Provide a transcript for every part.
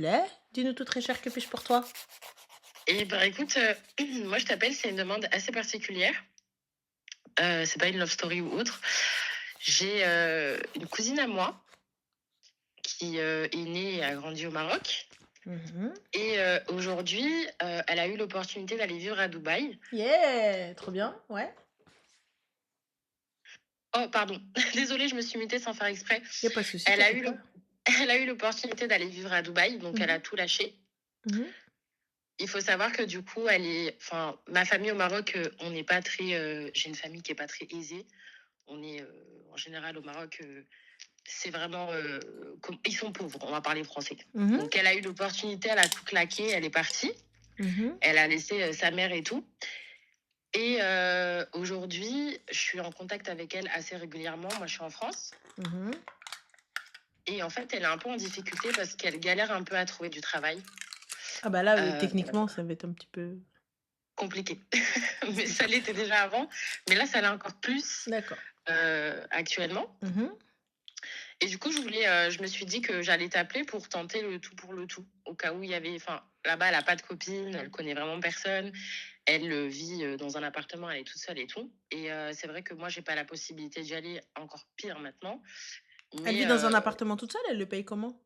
L'est? Dis-nous tout très cher, que puis-je pour toi? Et ben, écoute, moi, je t'appelle, c'est une demande assez particulière. C'est pas une love story ou autre. J'ai, une cousine à moi qui, est née et a grandi au Maroc Mmh. et aujourd'hui, elle a eu l'opportunité d'aller vivre à Dubaï. Yeah! Trop bien, ouais. Oh pardon, désolée, je me suis mutée sans faire exprès. Y a pas de souci, Elle a t'inquiète eu pas. elle a eu l'opportunité d'aller vivre à Dubaï, donc elle a Mmh. tout lâché. Mmh. Il faut savoir que du coup, ma famille au Maroc, on n'est pas très, j'ai une famille qui est pas très aisée. On est, en général au Maroc, c'est vraiment, ils sont pauvres, on va parler français. Mmh. Donc elle a eu l'opportunité, elle a tout claqué, elle est partie. Mmh. Elle a laissé, sa mère et tout et aujourd'hui, je suis en contact avec elle assez régulièrement. Moi, je suis en France Mmh. et en fait, elle est un peu en difficulté parce qu'elle galère un peu à trouver du travail. Ah bah là, Heu, techniquement, ça va être un petit peu Compliqué. Mais ça l'était déjà avant, mais là, ça l'est encore plus, d'accord. actuellement. Mmh. Et du coup, je me suis dit que j'allais t'appeler pour tenter le tout pour le tout, au cas où il y avait, là-bas, elle a pas de copine, elle connaît vraiment personne. Elle, vit, dans un appartement, elle est toute seule et tout. Et c'est vrai que moi, j'ai pas la possibilité d'y aller, encore pire maintenant. Elle Mais vit dans un appartement toute seule, elle le paye comment?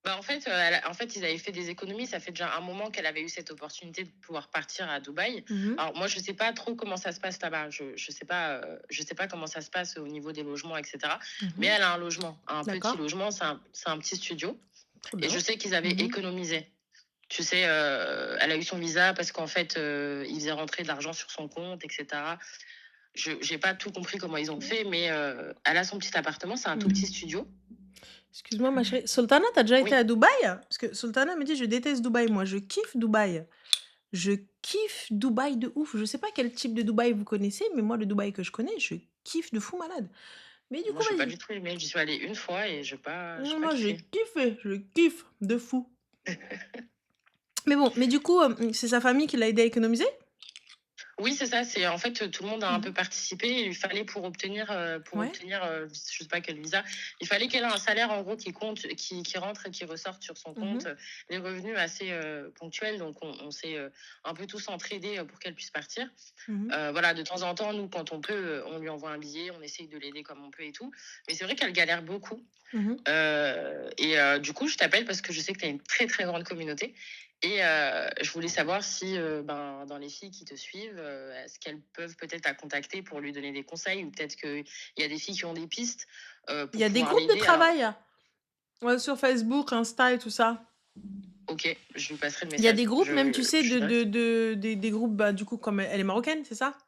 en fait, ils avaient fait des économies. Ça fait déjà un moment qu'elle avait eu cette opportunité de pouvoir partir à Dubaï. Mmh. Alors moi, je sais pas trop comment ça se passe là-bas. Je sais pas comment ça se passe au niveau des logements, et cetera. Mais Mmh. elle a un logement, un petit D'accord, logement, c'est un petit studio. trop Et je bien. sais qu'ils avaient Mmh. économisé. Tu sais, elle a eu son visa parce qu'en fait, ils faisaient rentrer de l'argent sur son compte, et cetera. Je J'ai pas tout compris comment ils ont fait, mais elle a son petit appartement, c'est un tout petit Mmh. studio. Excuse-moi ma chérie, Sultana, tu as déjà été Oui. à Dubaï? Parce que Sultana me dit: «Je déteste Dubaï, moi, je kiffe Dubaï». Je kiffe Dubaï de ouf. Je sais pas quel type de Dubaï vous connaissez, mais moi, le Dubaï que je connais, je kiffe de fou malade. Mais du Moi, coup, j'ai pas vas-y. du tout aimé. J'y suis allée une fois et j'ai pas Moi, kiffé. je kiffe de fou. Mais bon, mais du coup, c'est sa famille qui l'a aidé à économiser? Oui, c'est ça, c'est en fait, tout le monde a un peu Mmh. participé. Il lui fallait Ouais. je sais pas quel visa, il fallait qu'elle ait un salaire en gros qui rentre et qui ressorte sur son compte, Mmh. les revenus assez, ponctuels. Donc on s'est, un peu tous entraidés, pour qu'elle puisse partir. Mmh. Voilà, de temps en temps, nous, quand on peut, on lui envoie un billet, on essaye de l'aider comme on peut et tout. Mais c'est vrai qu'elle galère beaucoup. Mmh. Et du coup, je t'appelle parce que je sais que tu as une très, très grande communauté et je voulais savoir si, dans les filles qui te suivent, est-ce qu'elles peuvent peut-être la contacter pour lui donner des conseils, ou peut-être qu'il y a des filles qui ont des pistes, Il y pour a des pouvoir groupes de l'aider. Alors travail, ouais, sur Facebook, Insta et tout ça. OK, je lui passerai le Il y a des message. groupes même, tu sais, Je note. des groupes, bah, du coup, comme elle est marocaine, c'est ça?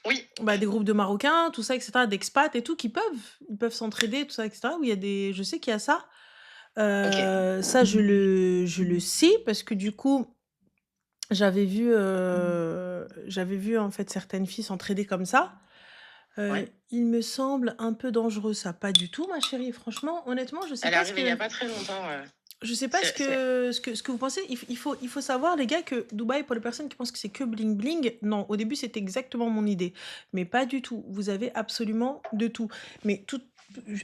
Oui, Bah, des groupes de Marocains, tout ça et cetera, d'expats et tout qui ils peuvent s'entraider, tout ça et cetera, où il y a des je sais qu'il y a ça. OK. Ça je le sais parce que du coup, j'avais vu en fait certaines filles s'entraider comme ça. Ouais. Il me semble un peu dangereux ça. Pas du tout ma chérie, franchement, honnêtement, Elle est arrivée il y a pas très longtemps, je sais pas ce c'est que ce que ce que vous pensez. Il faut savoir les gars que Dubaï, pour les personnes qui pensent que c'est que bling bling, non, au début c'était exactement mon idée, mais pas du tout. Vous avez absolument de tout. Mais tout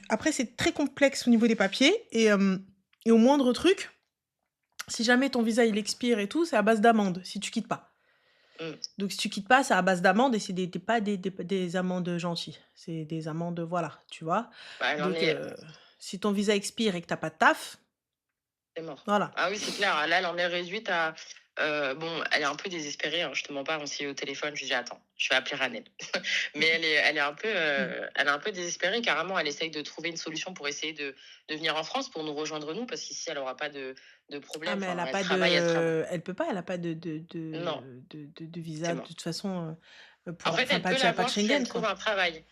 après c'est très complexe au niveau des papiers et au moindre truc, si jamais ton visa il expire et tout, c'est à base d'amende si tu quittes pas. mmh. Donc si tu quittes pas, c'est à base d'amende et c'est pas des amendes gentilles. C'est des amendes, voilà, tu vois? Bah, elle en Donc est si ton visa expire et que tu as pas de taf, C'est mort. voilà. Ah oui, c'est clair. Là, elle en est réduite à, bon, elle est un peu désespérée, hein, je te mens pas. On s'est eu au téléphone, je lui ai dit: «Attends, je vais appeler Ranel». Mais Mmh. elle est un peu désespérée. Carrément, elle essaye de trouver une solution pour essayer de venir en France pour nous rejoindre nous, parce qu'ici, elle aura pas de Ah problème. mais elle Enfin, a pas de elle peut pas, elle a pas non, de c'est visa de mort. toute façon, En pour fait, enfin elle pas peut pas de l'avoir si elle Schengen, trouve quoi. un travail.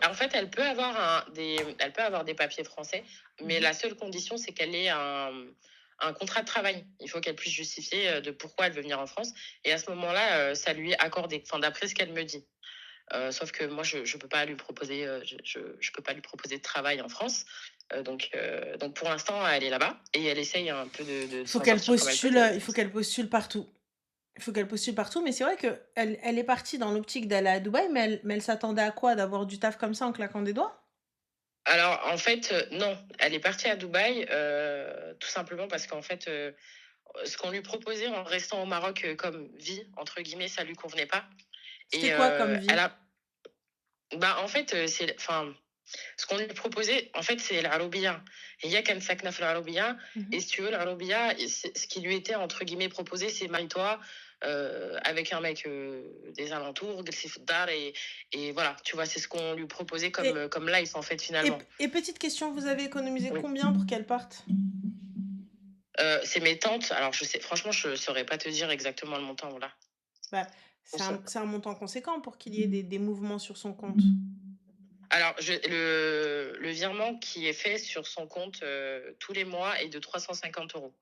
En fait, elle peut avoir des papiers français, mais Mmh. la seule condition, c'est qu'elle ait un contrat de travail. Il faut qu'elle puisse justifier, de pourquoi elle veut venir en France. Et à ce moment-là, ça lui est accordé. Enfin, d'après ce qu'elle me dit. Sauf que moi, je peux pas lui proposer, je peux pas lui proposer de travail en France. Donc pour l'instant, elle est là-bas et elle essaye un peu de s'en sortir comme elle peut. Il faut qu'elle postule partout. Il faut qu'elle postule partout, mais c'est vrai qu'elle est partie dans l'optique d'aller à Dubaï, mais elle s'attendait à quoi? D'avoir du taf comme ça en claquant des doigts? Alors, en fait, non, elle est partie à Dubaï, tout simplement parce qu'en fait, ce qu'on lui proposait en restant au Maroc, comme «vie» entre guillemets, ça lui convenait pas et C'était quoi comme elle vie? a bah, en fait, ce qu'on lui proposait, en fait, c'est العروبية. هي كانت ساكنة في العروبية Mmh. et si tu veux, العروبية, ce qui lui était entre guillemets proposé, c'est marie-toi avec un mec des alentours, جلسي في الدار et voilà, tu vois, c'est ce qu'on lui proposait comme, Et comme life en fait finalement. et petite question, vous avez économisé Oui. combien pour qu'elle parte? C'est mes tantes. Alors, je sais, franchement, je saurais pas te dire exactement le montant là. Bah, On sa- c'est un montant conséquent pour qu'il y ait des mouvements sur son compte. Alors, le virement qui est fait sur son compte tous les mois est de 350 €,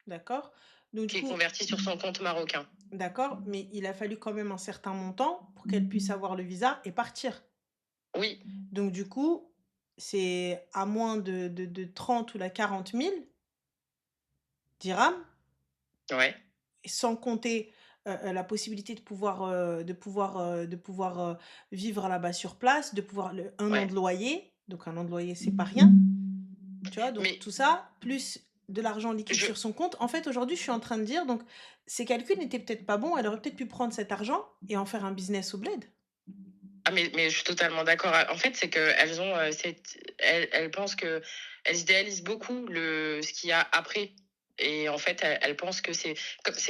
D'accord? Donc du qui est coup converti sur son compte marocain. d'accord, mais il a fallu quand même un certain montant pour qu'elle puisse avoir le visa et partir. Oui, Donc du coup, c'est à moins de 30 ou la 40 000 dirhams, ouais, et sans compter, la possibilité de pouvoir, vivre là-bas sur place, de pouvoir le 1 an ouais. de loyer, donc 1 an de loyer, c'est pas rien, tu vois? Donc Mais tout ça, plus de l'argent liquide je, sur son compte. En fait, aujourd'hui, je suis en train de dire donc ses calculs n'étaient peut-être pas bons, elle aurait peut-être pu prendre cet argent et en faire un business au bled. mais je suis totalement d'accord. En fait, c'est qu'elles ont elles pensent que elles idéalisent beaucoup ce qu'il y a après. Et en fait, elles pensent que c'est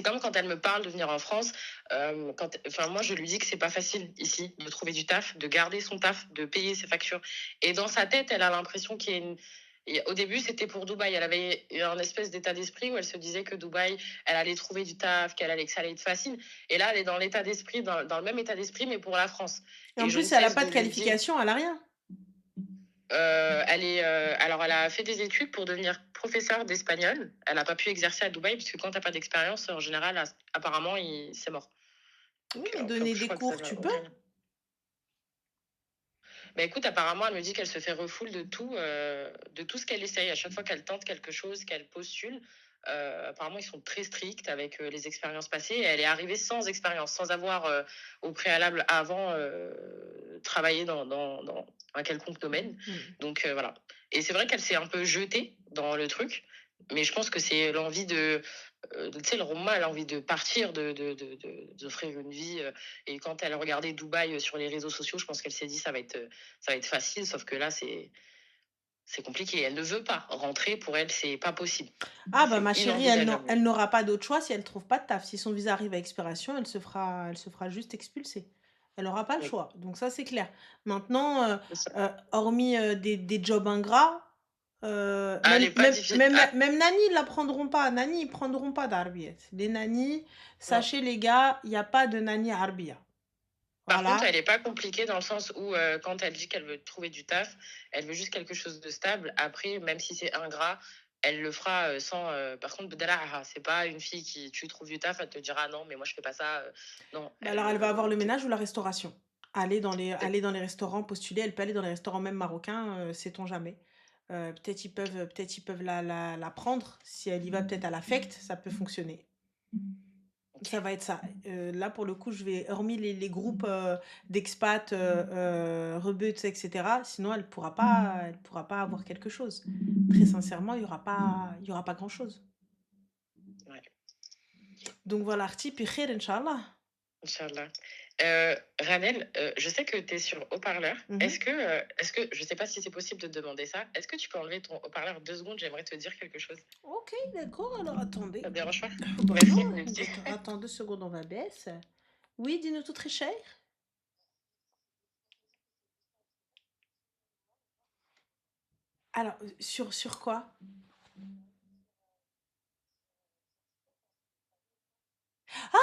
comme quand elle me parle de venir en France. Enfin, moi, je lui dis que c'est pas facile ici de trouver du taf, de garder son taf, de payer ses factures. Et dans sa tête, elle a l'impression qu'il y a au début, c'était pour Dubaï. Elle avait un espèce d'état d'esprit où elle se disait que Dubaï, elle allait trouver du taf, que ça allait être facile. Et là, elle est dans l'état d'esprit, dans le même état d'esprit, mais pour la France. Et Et en je ne plus, elle a cesse pas de de lui dire, qualification, elle a rien. alors elle a fait des études pour devenir professeure d'espagnol. Elle n'a pas pu exercer à Dubaï, puisque quand tu n'as pas d'expérience, en général, apparemment, c'est mort. Oui, Donc, mais comme donner je des crois que ça cours, va tu peux. aucun. Bah écoute, apparemment, elle me dit qu'elle se fait refoule de tout ce qu'elle essaye. À chaque fois qu'elle tente quelque chose, qu'elle postule, apparemment, ils sont très stricts avec les expériences passées. Et elle est arrivée sans expérience, sans avoir au préalable avant travaillé dans un quelconque domaine. Mmh. Donc voilà. Et c'est vrai qu'elle s'est un peu jetée dans le truc, mais je pense que c'est l'envie tu sais, le Roma, elle a envie de partir, d'offrir une vie. Et quand elle regardait Dubaï sur les réseaux sociaux, je pense qu'elle s'est dit ça va être facile, sauf que là, c'est compliqué. Elle ne veut pas rentrer, pour elle, c'est pas possible. Ah bah, C'est ma chérie, inenvisageable elle même. n'aura pas d'autre choix si elle trouve pas de taf. Si son visa arrive à expiration, elle se fera juste expulser. Elle aura pas le Oui, choix, donc ça, c'est clair. Maintenant, c'est ça. hormis, des jobs ingrats, Ah, elle est pas difficile. Ah, même nanny, ils la prendront pas. Nanny, ils prendront pas d'arbiyet. Les nannies, non. sachez les gars, il y a pas de nanny arbia. Par contre, Voilà. elle est pas compliquée dans le sens où, quand elle dit qu'elle veut trouver du taf, elle veut juste quelque chose de stable. Après, même si c'est ingrat, elle le fera sans. Par contre, Bedalaha, c'est pas une fille qui, tu trouves du taf, elle te dira non, mais moi je fais pas ça. Non, Bah, alors elle va avoir le c'est ménage ou la restauration. Aller dans les restaurants, postuler, elle peut aller dans les restaurants même marocains, sait-on jamais. Peut-être ils peuvent la prendre, si elle y va peut-être à l'affect, ça peut fonctionner. Ça ok. va être ça. Là pour le coup, je vais hormis les groupes, d'expats, rebeux, tu sais et cetera, sinon elle pourra pas avoir quelque chose. Très sincèrement, il y aura pas grand-chose. Ouais. Donc voilà, arti puis khair inch'Allah. Inch'Allah. Ranel, je sais que tu es sur haut-parleur. Mmh. Est-ce que, je ne sais pas si c'est possible de te demander ça, est-ce que tu peux enlever ton haut-parleur 2 secondes? J'aimerais te dire quelque chose. OK, d'accord, alors Ça attendez. te dérange pas? Bah Merci. non, d'accord, attends 2 secondes, on va baisse. Oui, dis-nous tout très cher. Alors, sur quoi? Ah!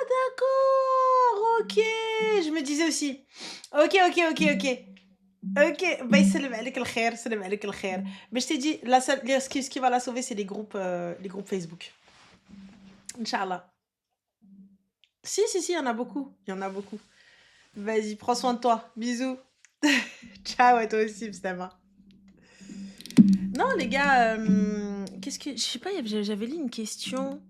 D'accord, OK, je me disais aussi. OK, OK, OK, OK. OK, bah يسلم عليك الخير، يسلم عليك الخير. Mais je t'ai dit, la seule ce qui va la sauver, c'est les groupes Facebook. Inch'Allah. Si, si, si, il y en a beaucoup, il y en a beaucoup. Vas-y, prends soin de toi. Bisous. Ciao à toi aussi, Mstama. Non, les gars, qu'est-ce que je sais pas, j'avais lu une question.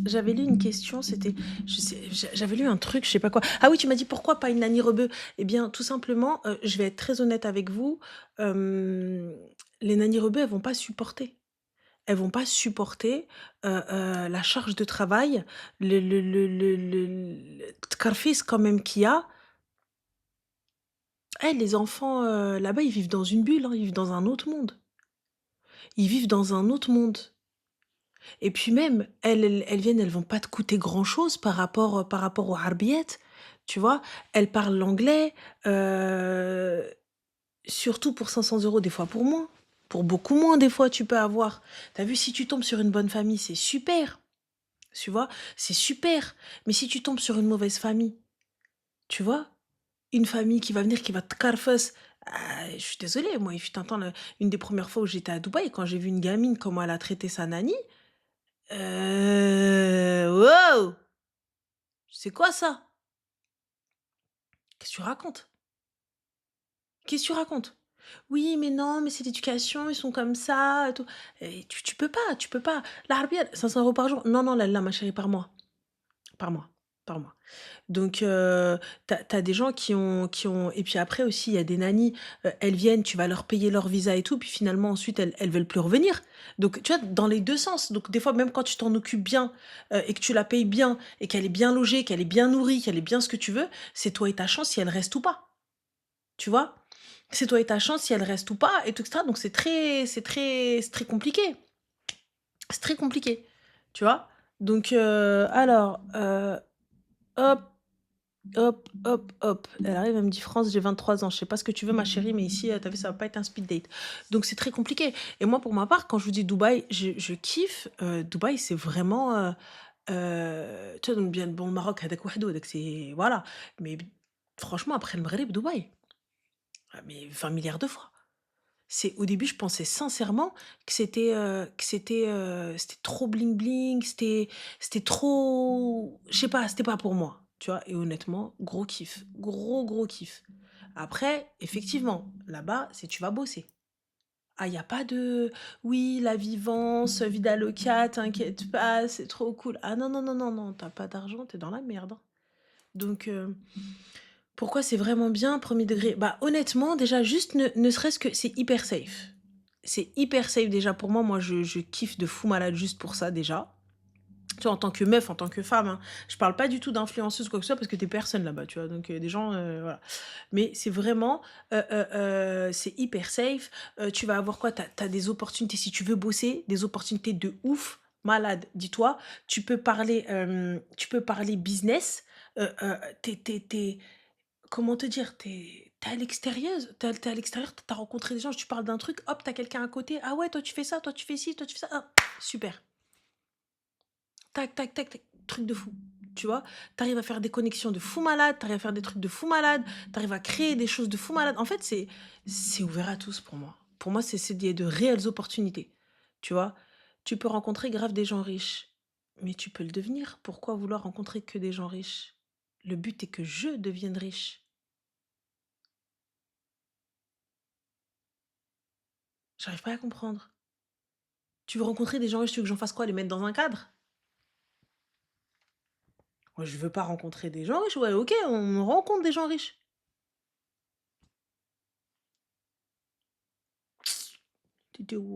J'avais lu une question, c'était j'avais lu un truc, je sais pas quoi. Ah oui, tu m'as dit: «Pourquoi pas une nanny rebeu?» Eh bien, tout simplement, je vais être très honnête avec vous, hem, les nannies rebeux, elles vont pas supporter. Elles vont pas supporter, la charge de travail, le tkarfis quand même qu'il y a. Les enfants, là-bas, ils vivent dans une bulle, hein, ils vivent dans un autre monde. Ils vivent dans un autre monde. Et puis même, elles viennent, elles vont pas te coûter grand-chose par rapport aux harbiettes, tu vois? Elles parlent l'anglais, heu, surtout pour 500 € des fois pour moins. Pour beaucoup moins, des fois, tu peux avoir. Tu as vu, si tu tombes sur une bonne famille, c'est super, tu vois? C'est super. Mais si tu tombes sur une mauvaise famille, tu vois? Une famille qui va venir, qui va te carfous, je suis désolée, moi, il fut un temps, une des premières fois où j'étais à Dubaï, quand j'ai vu une gamine, comment elle a traité sa nanny, wow! C'est quoi ça? Qu'est-ce que tu racontes? Qu'est-ce que tu racontes? Oui, mais non, mais c'est l'éducation, ils sont comme ça et tout. Et tu peux pas, tu peux pas. L'arabiat, 500 € par jour. Non, non, là, ma chérie, par mois. Par mois. Par mois. Donc, tu as des gens qui ont et puis après aussi, il y a des nannies, elles viennent, tu vas leur payer leur visa et tout, puis finalement ensuite elles veulent plus revenir. Donc, tu vois, dans les 2 sens. Donc des fois, même quand tu t'en occupes bien, et que tu la payes bien et qu'elle est bien logée, qu'elle est bien nourrie, qu'elle est bien ce que tu veux, c'est toi et ta chance si elle reste ou pas, tu vois? C'est toi et ta chance si elle reste ou pas et tout et cetera. Donc c'est très compliqué. C'est très compliqué, tu vois? Donc, alors, hop. Hop, hop, hop. Elle arrive, elle me dit: «France, j'ai 23 ans. Je sais pas ce que tu veux ma chérie, mais ici, tu vu, ça va pas être un speed date». Donc c'est très compliqué et moi, pour ma part, quand je vous dis Dubaï, je kiffe. Dubaï, c'est vraiment, tu vois, donc bien bon, le Maroc هذاك وحده هذاك c'est voilà, mais franchement, après le Maghreb, Dubaï. Ah mais 20 milliards de fois. C'est au début, je pensais sincèrement que c'était trop bling bling, c'était trop je sais pas, c'était pas pour moi, tu vois? Et honnêtement, gros kiff, gros, gros kiff. Après, effectivement, là-bas, c'est tu vas bosser. Ah, il y a pas de: «Oui, la vivance, vida loca, t'inquiète pas, c'est trop cool». Ah non, non, non, non, non, tu pas d'argent, t'es dans la merde, hein. Donc, pourquoi c'est vraiment bien, premier degré? Bah, honnêtement, déjà, juste ne serait-ce que c'est hyper safe. C'est hyper safe déjà pour moi. Moi, je kiffe de fou malade juste pour ça déjà. Tu vois, en tant que meuf, en tant que femme, hein. Je parle pas du tout d'influenceuse ou quoi que ce soit parce que tu personne là-bas, tu vois? Donc, des gens, voilà. Mais c'est vraiment, c'est hyper safe. Tu vas avoir quoi? Tu as des opportunités si tu veux bosser, des opportunités de ouf, malade. Dis-toi, tu peux parler business, tu comment te dire? Tu à l'extérieur, tu à l'extérieur, tu as rencontré des gens, tu parles d'un truc, hop, tu as quelqu'un à côté: «Ah ouais, toi tu fais ça, toi tu fais ci, toi tu fais ça, ah, super». Tac, tac, tac, tac, truc de fou, tu vois? Tu arrives à faire des connexions de fou malade, tu arrives à faire des trucs de fou malade, tu arrives à créer des choses de fou malade. En fait, c'est ouvert à tous pour moi. Pour moi, c'est des de réelles opportunités, tu vois? Tu peux rencontrer grave des gens riches, mais tu peux le devenir. Pourquoi vouloir rencontrer que des gens riches? Le but est que je devienne riche. J'arrive pas à comprendre. Tu veux rencontrer des gens riches, tu veux que j'en fasse quoi? Les mettre dans un cadre? Moi, je veux pas rencontrer des gens riches. Ouais, OK, on rencontre des gens riches. Tu où?